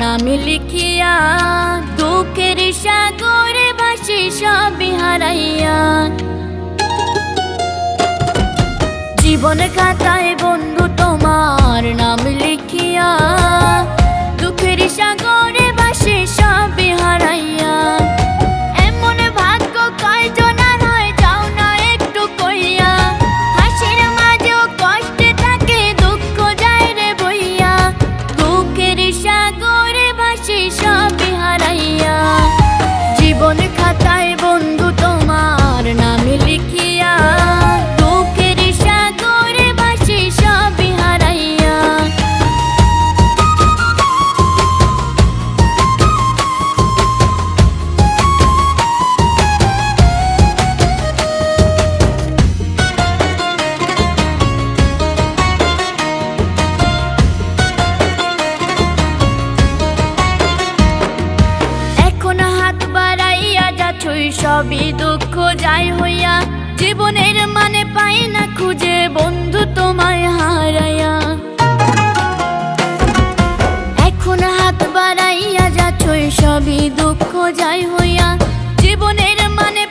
নামে লিখিয়া দুঃখের সাগরে ভাসি সবই হারাইয়া। জীবন খাতায় বন্ধু তোমার নাম লিখিয়া দুঃখের সাগরে ভাসি সবই হারাইয়া। এমন ভাগ্য কয়জনার হয় যাও না একটু কইয়া, হাসির মাঝেও কষ্টে থাকে দুঃখ যায় রে বইয়া। দুঃখের সাগরে ভাসি সবই হারাইয়া। জীবন খাতায় বন্ধু তোমার নাম লিখিয়া দুঃখের সাগরে ভাসি সবই হারাইয়া। এখন হাত বাড়াইয়া যাচ্ছই সবই দুঃখ যায় হইয়া। জীবনের মানে পাই না খুঁজে বন্ধু তোমায় হারাইয়া। এখন হাত বাড়াইয়া যাচ্ছই সবই দুঃখ যায় হইয়া। জীবনের মানে